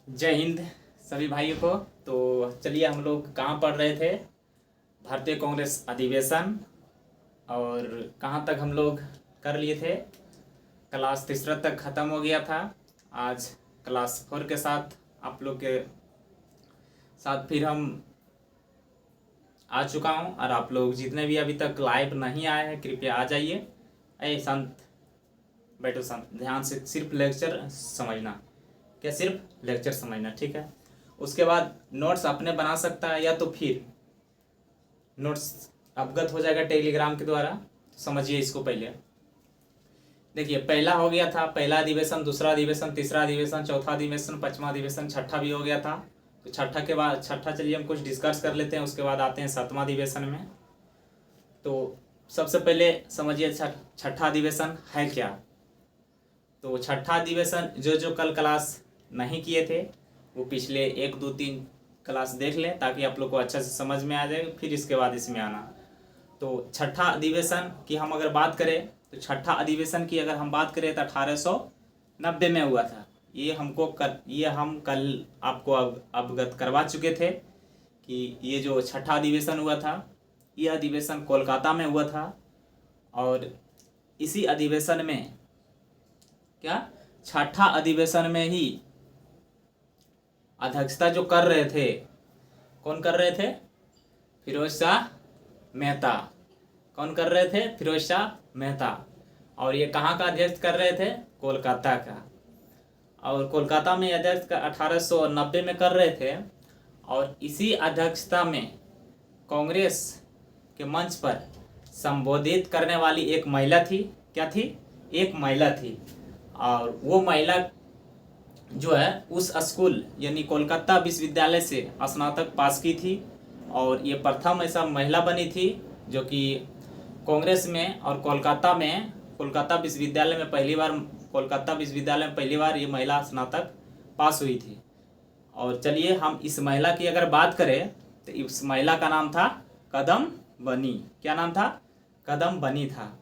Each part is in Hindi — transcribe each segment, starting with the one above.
जय हिंद सभी भाइयों को। तो चलिए हम लोग कहाँ पढ़ रहे थे, भारतीय कांग्रेस अधिवेशन, और कहाँ तक हम लोग कर लिए थे। क्लास तीसरा तक ख़त्म हो गया था। आज क्लास 4 के साथ आप लोग के साथ फिर हम आ चुका हूँ। और आप लोग जितने भी अभी तक लाइव नहीं आए हैं कृपया आ जाइए। अरे शांत बैठो, शांत, ध्यान से सिर्फ लेक्चर समझना। क्या सिर्फ लेक्चर समझना, ठीक है। उसके बाद नोट्स अपने बना सकता है या तो फिर नोट्स अवगत हो जाएगा टेलीग्राम के द्वारा। तो समझिए इसको पहले। देखिए पहला हो गया था, पहला अधिवेशन, दूसरा अधिवेशन, तीसरा अधिवेशन, चौथा अधिवेशन, पांचवा अधिवेशन, छठा भी हो गया था। तो छठा के बाद चलिए हम कुछ डिस्कस कर लेते हैं। उसके बाद आते हैं सातवां अधिवेशन में। तो सबसे पहले समझिए छठा अधिवेशन है क्या। तो छठा अधिवेशन जो कल क्लास नहीं किए थे वो पिछले 1 2 3 क्लास देख लें ताकि आप लोग को अच्छा से समझ में आ जाए, फिर इसके बाद इसमें आना। तो छठा अधिवेशन की हम अगर बात करें तो छठा अधिवेशन की अगर हम बात करें तो 1890 में हुआ था। ये हम कल आपको अवगत करवा चुके थे कि ये जो छठा अधिवेशन हुआ था ये अधिवेशन कोलकाता में हुआ था। और इसी अधिवेशन में क्या, छठा अधिवेशन में ही अध्यक्षता जो कर रहे थे, कौन कर रहे थे? फिरोज शाह मेहता। कौन कर रहे थे? फिरोज शाह मेहता। और ये कहाँ का अध्यक्ष कर रहे थे? कोलकाता का। और कोलकाता में अध्यक्ष का 1890 में कर रहे थे। और इसी अध्यक्षता में कांग्रेस के मंच पर संबोधित करने वाली एक महिला थी। क्या थी? एक महिला थी। और वो महिला जो है उस स्कूल यानी कोलकाता विश्वविद्यालय से स्नातक पास की थी। और ये प्रथम ऐसा महिला बनी थी जो कि कांग्रेस में और कोलकाता विश्वविद्यालय में पहली बार ये महिला स्नातक पास हुई थी। और चलिए हम इस महिला की अगर बात करें तो इस महिला का नाम था कदम बनी। क्या नाम था? कदम बनी था।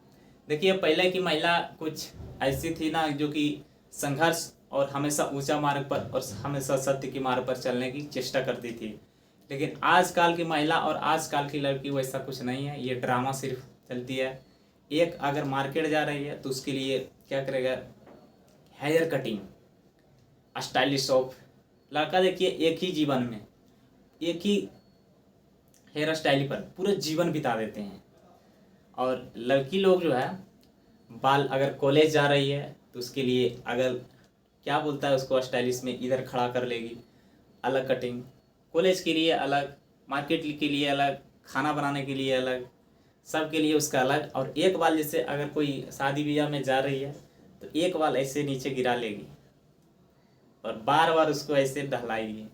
देखिए पहले की महिला कुछ ऐसी थी ना जो कि संघर्ष और हमेशा ऊंचा मार्ग पर और हमेशा सत्य की मार्ग पर चलने की चेष्टा करती थी। लेकिन आजकल की महिला और आजकल की लड़की वैसा कुछ नहीं है। ये ड्रामा सिर्फ चलती है। एक अगर मार्केट जा रही है तो उसके लिए क्या करेगा? हेयर कटिंग, स्टाइलिश ऑफ लड़का। देखिए एक ही जीवन में एक ही हेयर स्टाइल पर पूरा जीवन बिता देते हैं। और लड़की लोग जो है बाल अगर कॉलेज जा रही है तो उसके लिए अगर क्या बोलता है उसको स्टाइलिश में इधर खड़ा कर लेगी, अलग कटिंग, कॉलेज के लिए अलग, मार्केट के लिए अलग, खाना बनाने के लिए अलग, सब के लिए उसका अलग। और एक बाल जैसे अगर कोई शादी ब्याह में जा रही है तो एक बाल ऐसे नीचे गिरा लेगी और बार बार उसको ऐसे डहलाएगी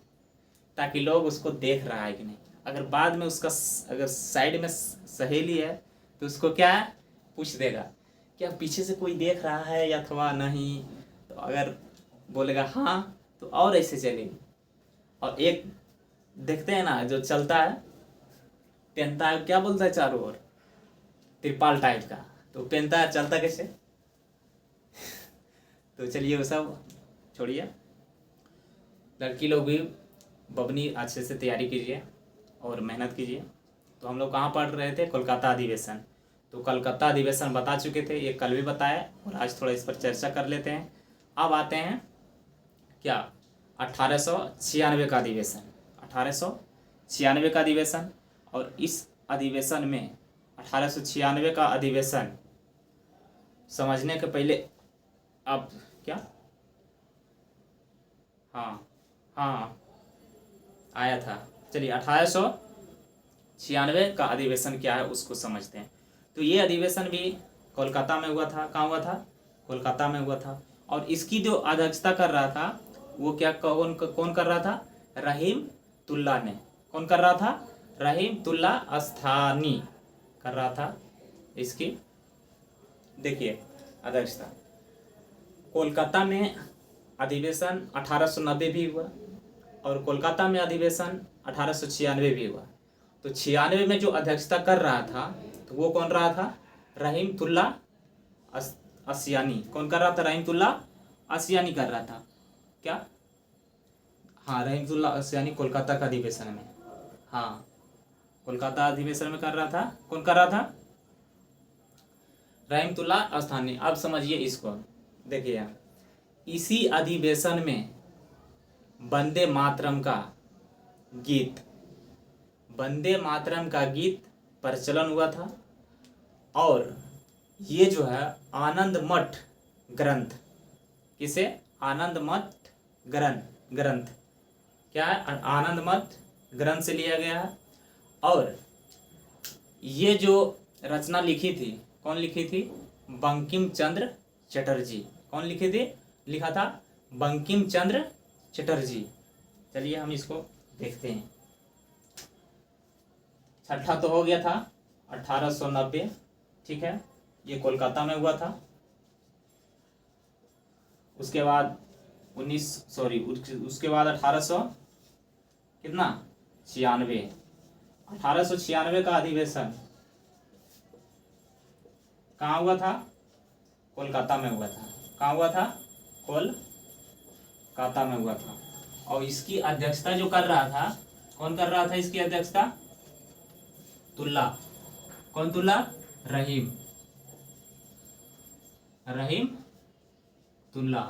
ताकि लोग उसको देख रहा है कि नहीं। अगर बाद में उसका अगर साइड में सहेली है तो उसको क्या है पूछ देगा, क्या पीछे से कोई देख रहा है या अथवा नहीं। तो अगर बोलेगा हाँ तो और ऐसे चलेगी। और एक देखते हैं ना जो चलता है, पहनता है, क्या बोलता है चारों ओर, त्रिपाल टाइप का, तो पहनता है, चलता कैसे? तो चलिए वो सब छोड़िए। लड़की लोग भी बबनी अच्छे से तैयारी कीजिए और मेहनत कीजिए। तो हम लोग कहाँ पढ़ रहे थे? कोलकाता अधिवेशन। तो कोलकाता अधिवेशन बता चुके थे, ये कल भी बताया और आज थोड़ा इस पर चर्चा कर लेते हैं। अब आते हैं क्या, 1896 का अधिवेशन। 1896 का अधिवेशन। और इस अधिवेशन में 1896 का अधिवेशन समझने के पहले अब क्या, हाँ आया था। चलिए 1896 का अधिवेशन क्या है उसको समझते हैं। तो ये अधिवेशन भी कोलकाता में हुआ था। कहाँ हुआ था? कोलकाता में हुआ था। और इसकी जो अध्यक्षता कर रहा था वो क्या, कौन कर रहा था? रहीमतुल्ला ने। कौन कर रहा था? रहीमतुल्ला अस्थानी कर रहा था इसकी। देखिए अध्यक्षता कोलकाता में अधिवेशन 1890 भी हुआ और कोलकाता में अधिवेशन 1896 भी हुआ। तो 96 में जो अध्यक्षता कर रहा था तो वो कौन रहा था? रहीमतुल्ला असियानी। कौन कर रहा था? रहीमतुल्ला असियानी कर रहा था। क्या हाँ, रहीमतुल्ला यानी कोलकाता का अधिवेशन में। हाँ, कोलकाता अधिवेशन में कर रहा था। कौन कर रहा था? रहीमतुल्ला अस्थानी। अब समझिए इसको, देखिए यहाँ, इसी अधिवेशन में वंदे मातरम का गीत, वंदे मातरम का गीत प्रचलन हुआ था। और ये जो है आनंद मठ ग्रंथ, किसे? आनंद मठ ग्रंथ क्या है? आनंद मठ ग्रंथ से लिया गया है। और ये जो रचना लिखी थी, कौन लिखी थी? बंकिम चंद्र चटर्जी। कौन लिखे थे? लिखा था बंकिम चंद्र चटर्जी। चलिए हम इसको देखते हैं। छठा तो हो गया था 1890, ठीक है, ये कोलकाता में हुआ था। उसके बाद उसके बाद 1800 कितना 96, 1896 का अधिवेशन कहाँ हुआ था? कोलकाता में हुआ था। कहाँ हुआ था? कोलकाता में हुआ था। और इसकी अध्यक्षता जो कर रहा था, कौन कर रहा था इसकी अध्यक्षता? तुल्ला। कौन तुल्ला? रहीम तुल्ला।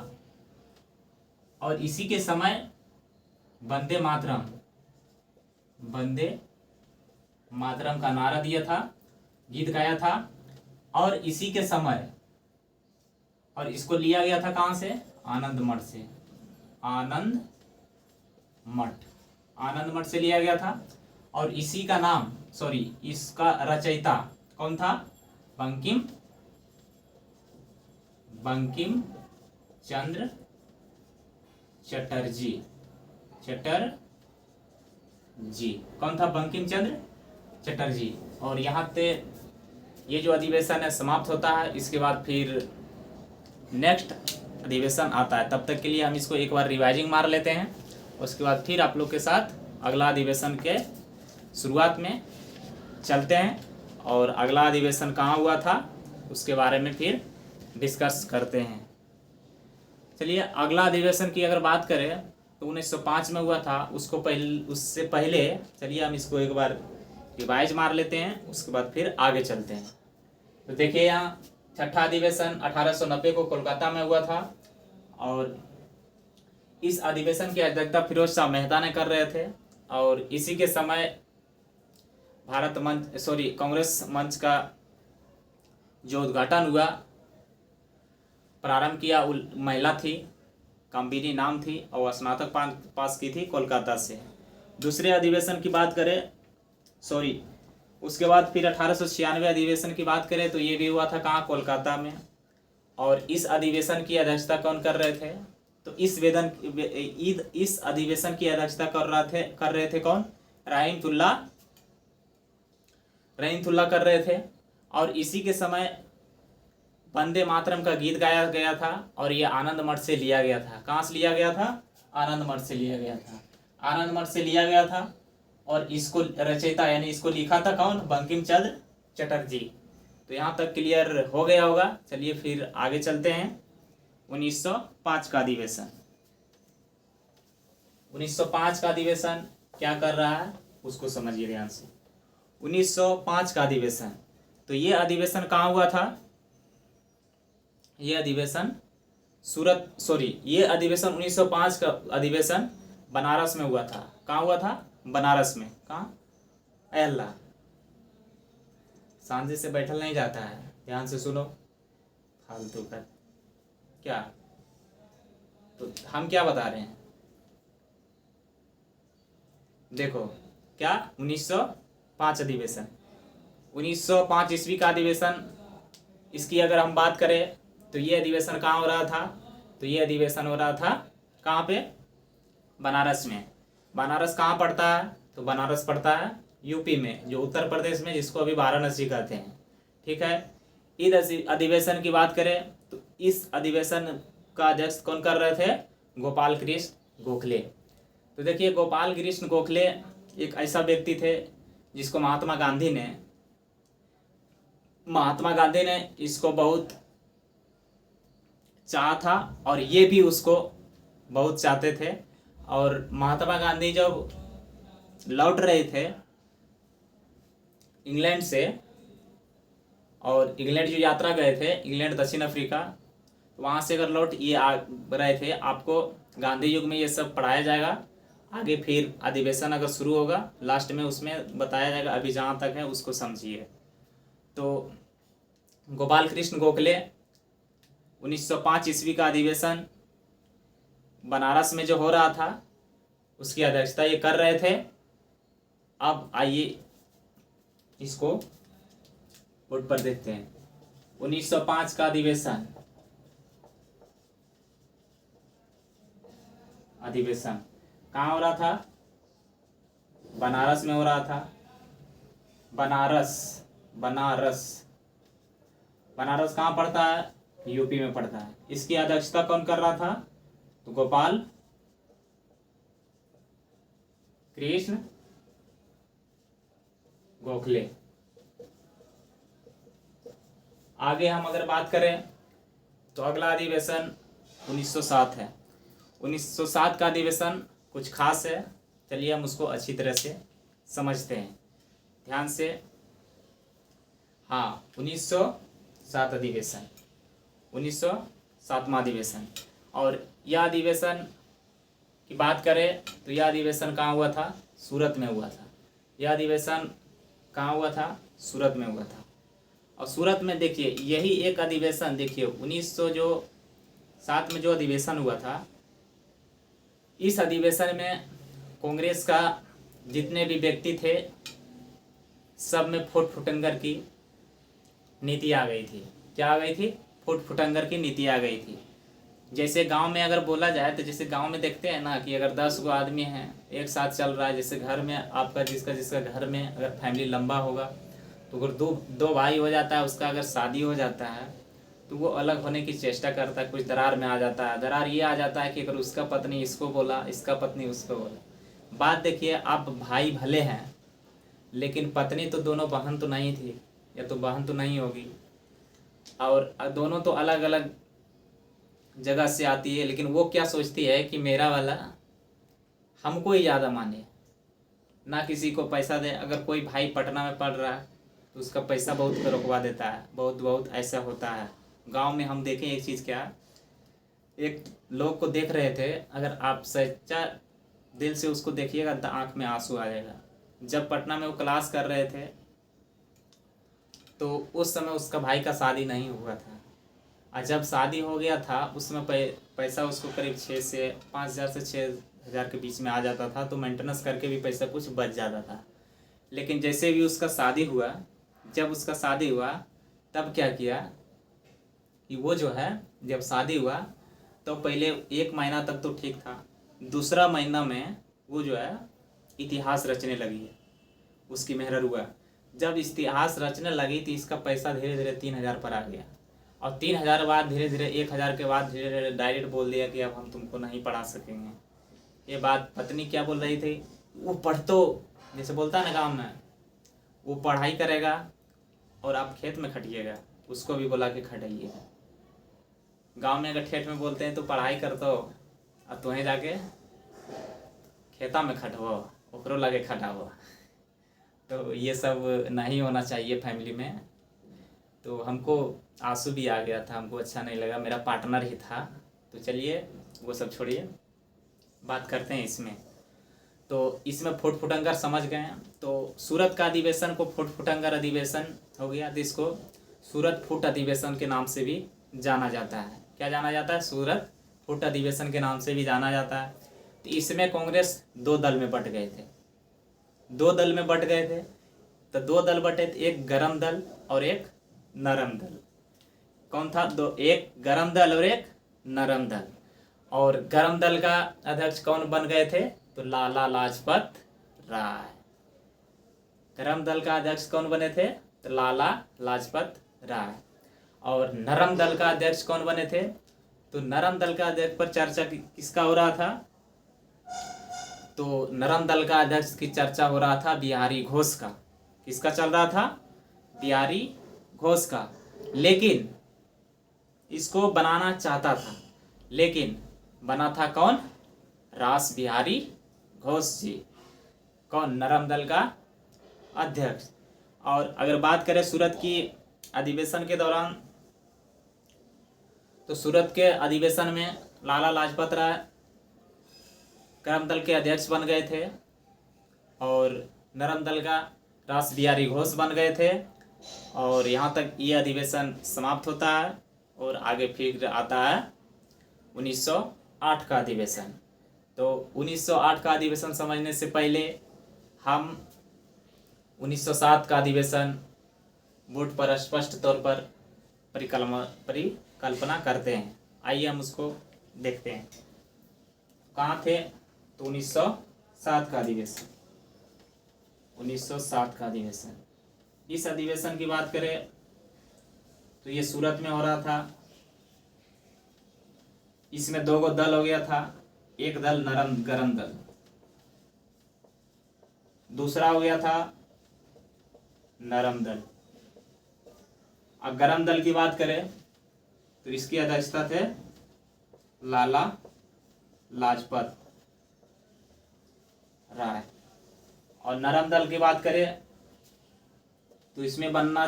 और इसी के समय वंदे मातरम का नारा दिया था, गीत गाया था। और इसी के समय, और इसको लिया गया था कहाँ से? आनंद मठ से। आनंद मठ से लिया गया था। और इसी का नाम, इसका रचयिता कौन था? बंकिम चंद्र चटर्जी। कौन था? बंकिम चंद्र चटर्जी। और यहाँ पे ये जो अधिवेशन है समाप्त होता है। इसके बाद फिर नेक्स्ट अधिवेशन आता है। तब तक के लिए हम इसको एक बार रिवाइजिंग मार लेते हैं। उसके बाद फिर आप लोग के साथ अगला अधिवेशन के शुरुआत में चलते हैं, और अगला अधिवेशन कहाँ हुआ था उसके बारे में फिर डिस्कस करते हैं। चलिए, अगला अधिवेशन की अगर बात करें तो 1905 में हुआ था। उससे पहले चलिए हम इसको एक बार रिवाइज मार लेते हैं, उसके बाद फिर आगे चलते हैं। तो देखिए यहाँ छठा अधिवेशन 1890 को कोलकाता में हुआ था। और इस अधिवेशन की अध्यक्षता फिरोज शाह मेहता ने कर रहे थे। और इसी के समय कांग्रेस मंच का जो उद्घाटन हुआ, प्रारंभ किया महिला थी, कामबिनी नाम थी, और स्नातक पास की थी कोलकाता से। दूसरे अधिवेशन की बात करें, उसके बाद फिर 1896 अधिवेशन की बात करें तो ये भी हुआ था कहाँ? कोलकाता में। और इस अधिवेशन की अध्यक्षता कौन कर रहे थे? तो इस अधिवेशन की अध्यक्षता कर रहे थे कौन? रहीमतुल्ला कर रहे थे। और इसी के समय वंदे मातरम का गीत गाया गया था। और ये आनंद मठ से लिया गया था। कहाँ से लिया गया था? आनंद मठ से लिया गया था। आनंद मठ से लिया गया था। और इसको रचयिता यानी इसको लिखा था कौन? बंकिम चंद्र चटर्जी। तो यहाँ तक क्लियर हो गया होगा। चलिए फिर आगे चलते हैं। 1905 का अधिवेशन। 1905 का अधिवेशन क्या कर रहा है उसको समझिए ध्यान से। 1905 का अधिवेशन, तो ये अधिवेशन कहाँ हुआ था? ये अधिवेशन 1905 का अधिवेशन बनारस में हुआ था। कहाँ हुआ था? बनारस में। कहाँ? अल्लाह, शांति से बैठल नहीं जाता है, ध्यान से सुनो, फालतू का क्या। तो हम क्या बता रहे हैं, देखो क्या 1905 अधिवेशन, 1905 ईस्वी का अधिवेशन। इसकी अगर हम बात करें तो ये अधिवेशन कहाँ हो रहा था? तो ये अधिवेशन हो रहा था कहाँ पे? बनारस में। बनारस कहाँ पड़ता है? तो बनारस पड़ता है यूपी में, जो उत्तर प्रदेश में, जिसको अभी वाराणसी कहते हैं। ठीक है। इस अधिवेशन की बात करें तो इस अधिवेशन का अध्यक्ष कौन कर रहे थे? गोपाल कृष्ण गोखले। तो देखिए, गोपाल कृष्ण गोखले एक ऐसा व्यक्ति थे जिसको महात्मा गांधी ने इसको बहुत चाहा था, और ये भी उसको बहुत चाहते थे। और महात्मा गांधी जब लौट रहे थे इंग्लैंड से, और इंग्लैंड जो यात्रा गए थे, इंग्लैंड दक्षिण अफ्रीका, तो वहाँ से अगर लौट ये आ रहे थे, आपको गांधी युग में ये सब पढ़ाया जाएगा। आगे फिर अधिवेशन अगर शुरू होगा लास्ट में उसमें बताया जाएगा, अभी जहाँ तक है उसको समझिए। तो गोपाल कृष्ण गोखले 1905 ईस्वी का अधिवेशन बनारस में जो हो रहा था उसकी अध्यक्षता ये कर रहे थे। अब आइए इसको बोर्ड पर देखते हैं। 1905 का अधिवेशन कहाँ हो रहा था? बनारस में हो रहा था। बनारस कहाँ पड़ता है? यूपी में पड़ता है। इसकी अध्यक्षता कौन कर रहा था? तो गोपाल कृष्ण गोखले। आगे हम अगर बात करें तो अगला अधिवेशन 1907 है। 1907 का अधिवेशन कुछ खास है, चलिए हम उसको अच्छी तरह से समझते हैं ध्यान से। हाँ, 1907 अधिवेशन, 1907वां अधिवेशन। और यह अधिवेशन की बात करें तो यह अधिवेशन कहाँ हुआ था? सूरत में हुआ था। यह अधिवेशन कहाँ हुआ था? सूरत में हुआ था। और सूरत में देखिए यही एक अधिवेशन, देखिए 1907 में जो अधिवेशन हुआ था, इस अधिवेशन में कांग्रेस का जितने भी व्यक्ति थे सब में फुट फुटंगर की नीति आ गई थी। क्या आ गई थी? फुट फुटंगर की नीति आ गई थी। जैसे गांव में अगर बोला जाए तो जैसे गांव में देखते हैं ना कि अगर 10 गो आदमी हैं एक साथ चल रहा है, जैसे घर में आपका जिसका घर में अगर फैमिली लंबा होगा तो अगर दो भाई हो जाता है, उसका अगर शादी हो जाता है तो वो अलग होने की चेष्टा करता है, कुछ दरार में आ जाता है। दरार ये आ जाता है कि अगर उसका पत्नी इसको बोला, इसका पत्नी उसको बोला। बात देखिए, आप भाई भले हैं लेकिन पत्नी तो दोनों बहन तो नहीं थी, या तो बहन तो नहीं होगी, और दोनों तो अलग अलग जगह से आती है। लेकिन वो क्या सोचती है कि मेरा वाला हमको ही ज़्यादा माने, ना किसी को पैसा दे। अगर कोई भाई पटना में पढ़ रहा है तो उसका पैसा बहुत रुकवा देता है, बहुत ऐसा होता है। गांव में हम देखें एक चीज़, क्या एक लोग को देख रहे थे, अगर आप सच्चा दिल से उसको देखिएगा तो आँख में आंसू आ जाएगा। जब पटना में वो क्लास कर रहे थे तो उस समय उसका भाई का शादी नहीं हुआ था, और जब शादी हो गया था उसमें पैसा उसको करीब 5,000 से 6,000 के बीच में आ जाता था, तो मेंटेनेंस करके भी पैसा कुछ बच जाता था। लेकिन जैसे भी उसका शादी हुआ, जब उसका शादी हुआ तब क्या किया कि वो जो है, जब शादी हुआ तो पहले 1 महीना तक तो ठीक था, दूसरा महीना में वो जो है इतिहास रचने लगी, उसकी मेहर हुआ। जब इतिहास रचने लगी तो इसका पैसा धीरे धीरे 3,000 पर आ गया, और 3,000 बाद धीरे धीरे 1,000 के बाद धीरे धीरे डायरेक्ट बोल दिया कि अब हम तुमको नहीं पढ़ा सकेंगे। ये बात पत्नी क्या बोल रही थी? वो पढ़ तो, जैसे बोलता है ना गाँव में, वो पढ़ाई करेगा और आप खेत में खटिएगा, उसको भी बोला कि खटाइएगा। गांव में अगर ठेठ में बोलते हैं तो पढ़ाई कर तो अब तुम्हें जाके खेता में खटवो, ओकरो लगे खटावो। तो ये सब नहीं होना चाहिए फैमिली में। तो हमको आंसू भी आ गया था, हमको अच्छा नहीं लगा, मेरा पार्टनर ही था। तो चलिए वो सब छोड़िए, बात करते हैं इसमें। तो इसमें फुट फुटंगर समझ गए। तो सूरत का अधिवेशन को फुट फुटंगर अधिवेशन हो गया, तो इसको सूरत फुट अधिवेशन के नाम से भी जाना जाता है। क्या जाना जाता है? सूरत फुट अधिवेशन के नाम से भी जाना जाता है। तो इसमें कांग्रेस 2 दल में बट गए थे, 2 दल में बट गए थे। तो 2 दल बटे थे, एक गरम दल और एक नरम दल। कौन था? एक गरम दल और एक नरम दल। और गरम दल का अध्यक्ष कौन बन गए थे? तो लाला लाजपत राय। गरम दल का अध्यक्ष कौन बने थे? तो लाला लाजपत राय। और नरम दल का अध्यक्ष कौन बने थे? तो नरम दल का अध्यक्ष पर चर्चा किसका हो रहा था? तो नरम दल का अध्यक्ष की चर्चा हो रहा था बिहारी घोष का। किसका चल रहा था? बिहारी घोष का। लेकिन इसको बनाना चाहता था, लेकिन बना था कौन? रास बिहारी घोष जी। कौन? नरम दल का अध्यक्ष। और अगर बात करें सूरत की अधिवेशन के दौरान, तो सूरत के अधिवेशन में लाला लाजपत राय गरम दल के अध्यक्ष बन गए थे और नरम दल का रास बिहारी घोष बन गए थे। और यहाँ तक ये अधिवेशन समाप्त होता है और आगे फिर आता है 1908 का अधिवेशन। तो 1908 का अधिवेशन समझने से पहले हम 1907 का अधिवेशन बोर्ड पर स्पष्ट तौर पर परिकल्पना करते हैं। आइए हम उसको देखते हैं। कहाँ थे? तो 1907 का अधिवेशन। 1907 का अधिवेशन, इस अधिवेशन की बात करें तो ये सूरत में हो रहा था। इसमें दो दल हो गया था, एक दल गरम दल, दूसरा हो गया था नरम दल। अब गरम दल की बात करें तो इसकी अध्यक्षता थे लाला लाजपत राय। और नरम दल की बात करें तो इसमें बनाना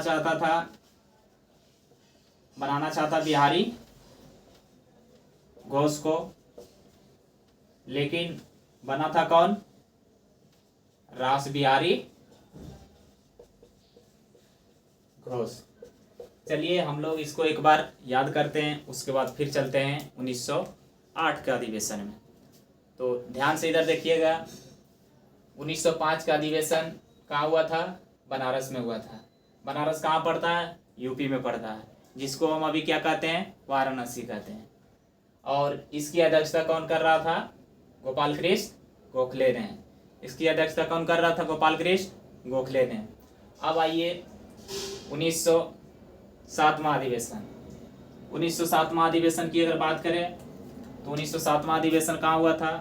चाहता बिहारी घोष को, लेकिन बना था कौन? रास बिहारी घोष। चलिए हम लोग इसको एक बार याद करते हैं, उसके बाद फिर चलते हैं 1908 के अधिवेशन में। तो ध्यान से इधर देखिएगा। 1905 का अधिवेशन कहाँ हुआ था? बनारस में हुआ था। बनारस कहाँ पड़ता है? यूपी में पड़ता है, जिसको हम अभी क्या कहते हैं? वाराणसी कहते हैं। और इसकी अध्यक्षता कौन कर रहा था? गोपाल कृष्ण गोखले ने। इसकी अध्यक्षता कौन कर रहा था? गोपाल कृष्ण गोखले ने। अब आइए 1907वां अधिवेशन। 1907वां अधिवेशन की अगर बात करें तो 1907वां अधिवेशन कहाँ हुआ था?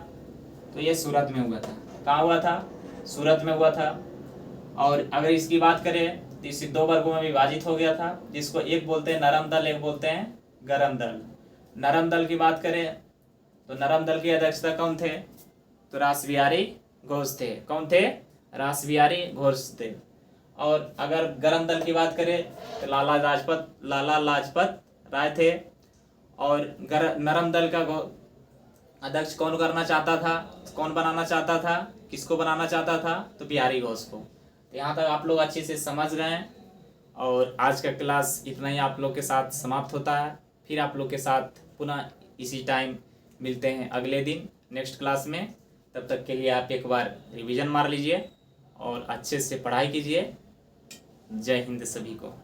तो ये सूरत में हुआ था। कहाँ हुआ था? सूरत में हुआ था। और अगर इसकी बात करें तो इसे दो वर्गों में विभाजित हो गया था, जिसको एक बोलते हैं नरम दल, एक बोलते हैं गरम दल। नरम दल की बात करें तो नरम दल की अध्यक्षता कौन थे? तो रास बिहारी घोष थे। कौन थे? रास बिहारी घोष थे। और अगर गरम दल की बात करें तो लाला लाजपत राय थे। और नरम दल का अध्यक्ष कौन करना चाहता था? कौन बनाना चाहता था? किसको बनाना चाहता था? तो बिहारी घोष को। तो यहाँ तक आप लोग अच्छे से समझ गए हैं। और आज का क्लास इतना ही आप लोग के साथ समाप्त होता है। फिर आप लोग के साथ पुनः इसी टाइम मिलते हैं अगले दिन नेक्स्ट क्लास में। तब तक के लिए आप एक बार रिवीजन मार लीजिए और अच्छे से पढ़ाई कीजिए। जय हिंद सभी को।